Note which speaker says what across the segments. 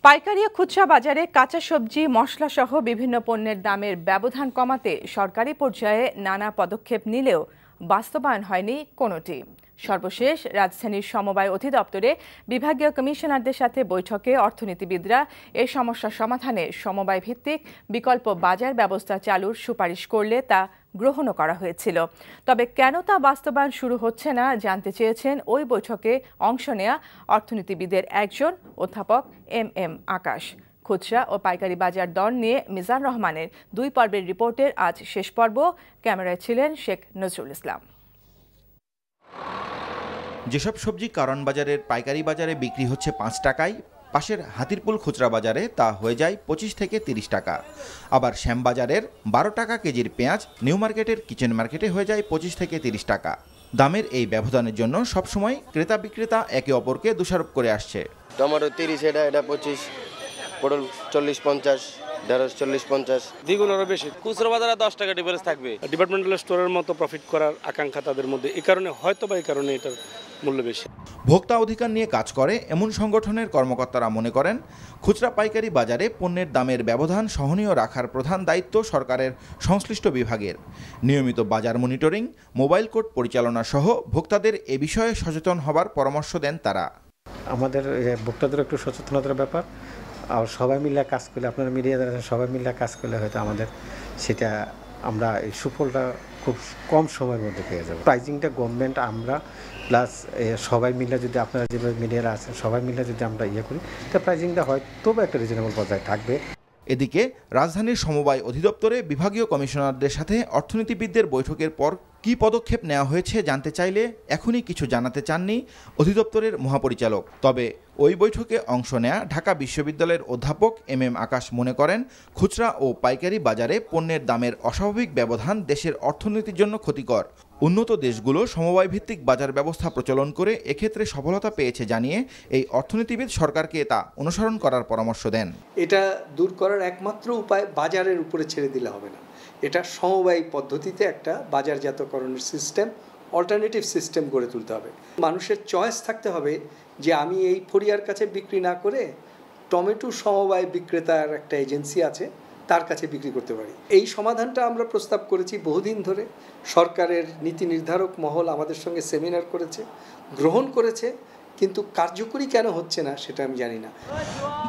Speaker 1: পাইকারি ও খুচরা বাজারে কাঁচা সবজি মশলা সহ বিভিন্ন পণ্যের দামের ব্যবধান কমাতে সরকারি পর্যায়ে নানা পদক্ষেপ নিলেও বাস্তবায়ন হয়নি কোনোটি। সর্বশেষ রাজধানীর সমবায় অধিদপ্তরে বিভাগীয় কমিশনারদের সাথে বৈঠকে অর্থনীতিবিদরা এই সমস্যা সমাধানে সমবায় ভিত্তিক বিকল্প বাজার ব্যবস্থা চালুর সুপারিশ করলে তা গ্রহণও করা হয়েছিল। তবে কেন তা বাস্তবায়ন শুরু হচ্ছে না জানতে চেয়েছেন ওই বৈঠকে অংশ নেয়া অর্থনীতিবিদের একজন অধ্যাপক এম আকাশ। খুচরা ও পাইকারি বাজার দর নিয়ে মিজান রহমানের 2 পর্বের রিপোর্টের আজ শেষ পর্ব। ক্যামেরায় ছিলেন শেখ নজরুল ইসলাম।
Speaker 2: যেসব সবজি কারণ বাজারের পাইকারি বাজারে বিক্রি হচ্ছে 5 টাকায়, পাশের হাতিরপুল খুচরা বাজারে তা হয়ে যায় 25 থেকে 30 টাকা। আবার শ্যামবাজারের 12 টাকা কেজির পেঁয়াজ নিউ মার্কেটের কিচেন মার্কেটে হয়ে যায় 25 থেকে 30 টাকা। দামের এই ব্যবধানের জন্য সবসময় ক্রেতা বিক্রেতা একে অপরকে দোষারোপ করে আসছে।
Speaker 3: টমেটো 30, এটা 25, পটল 40-50, ঢেঁড়স 40-50,
Speaker 4: দ্বিগুণ আরো বেশি। খুচরা বাজারে 10 টাকা ডিফারেন্স থাকবে। ডিপার্টমেন্টাল স্টোরের মতো প্রফিট করার আকাঙ্ক্ষা তাদের মধ্যে, এই কারণে এই কারণে এটার মূল্য বেশি।
Speaker 2: ভোক্তা অধিকার নিয়ে কাজ করে এমন সংগঠনের কর্মকর্তারা মনে করেন, খুচরা পাইকারি বাজারে পণ্যের দামের ব্যবধান সহনীয় রাখার প্রধান দায়িত্ব সরকারের সংশ্লিষ্ট বিভাগের। নিয়মিত বাজার মনিটরিং, মোবাইল কোর্ট পরিচালনা সহ ভোক্তাদের এ বিষয়ে সচেতন হবার পরামর্শ দেন তারা।
Speaker 5: আমাদের ভোক্তাদের একটু সচেতনতার ব্যাপার, আর সবাই মিলে কাজ করলে, আপনারা মিডিয়া সবাই মিলে কাজ করলে হয়তো আমাদের সেটা আমরা এই সুফলটা খুব কম সময়ের মধ্যে পেয়ে যাবো। প্রাইজিংটা গভর্নমেন্ট, আমরা প্লাস সবাই মিলে যদি, আপনারা যেভাবে মিডিয়ারা আছেন সবাই মিলে যদি আমরা করি, তো প্রাইজিংটা হয়তো একটা রিজনেবল পর্যায়ে থাকবে।
Speaker 2: এদিকে রাজধানীর সমবায় অধিদপ্তরে বিভাগীয় কমিশনারদের সাথে অর্থনীতিবিদদের বৈঠকের পর কী পদক্ষেপ নেওয়া হয়েছে জানতে চাইলে এখনই কিছু জানাতে চাননি অধিদপ্তরের মহাপরিচালক। তবে ওই বৈঠকে অংশ নেয়া ঢাকা বিশ্ববিদ্যালয়ের অধ্যাপক এম আকাশ মনে করেন, খুচরা ও পাইকারি বাজারে পণ্যের দামের অস্বাভাবিক ব্যবধান দেশের অর্থনীতির জন্য ক্ষতিকর। উন্নত দেশগুলো সমবায় ভিত্তিক বাজার ব্যবস্থা প্রচলন করে এক্ষেত্রে সফলতা পেয়েছে জানিয়ে এই অর্থনীতিবিদ সরকারকে তা অনুসরণ করার পরামর্শ দেন।
Speaker 6: এটা দূর করার একমাত্র উপায় বাজারের উপরে ছেড়ে দিলে হবে না, এটা সমবায় পদ্ধতিতে একটা বাজারজাতকরণের সিস্টেম, অল্টারনেটিভ সিস্টেম গড়ে তুলতে হবে। মানুষের চয়েস থাকতে হবে যে আমি এই ফরিয়ার কাছে বিক্রি না করে টমেটো সমবায় বিক্রেতার একটা এজেন্সি আছে, তার কাছে বিক্রি করতে পারি। এই সমাধানটা আমরা প্রস্তাব করেছি বহুদিন ধরে। সরকারের নীতি নির্ধারক মহল আমাদের সঙ্গে সেমিনার করেছে, গ্রহণ করেছে, কিন্তু কার্যকরী কেন হচ্ছে না সেটা আমি জানি না।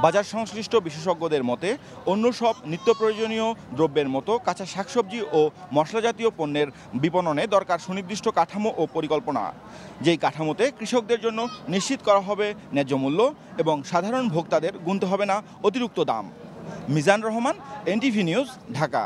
Speaker 2: বাজার সংশ্লিষ্ট বিশেষজ্ঞদের মতে, অন্য সব নিত্য প্রয়োজনীয় দ্রব্যের মতো কাঁচা শাকসবজি ও মশলা জাতীয় পণ্যের বিপণনে দরকার সুনির্দিষ্ট কাঠামো ও পরিকল্পনা, যেই কাঠামোতে কৃষকদের জন্য নিশ্চিত করা হবে ন্যায্য মূল্য এবং সাধারণ ভোক্তাদের গুনতে হবে না অতিরিক্ত দাম। Mizan Rahman, NTV news, Dhaka.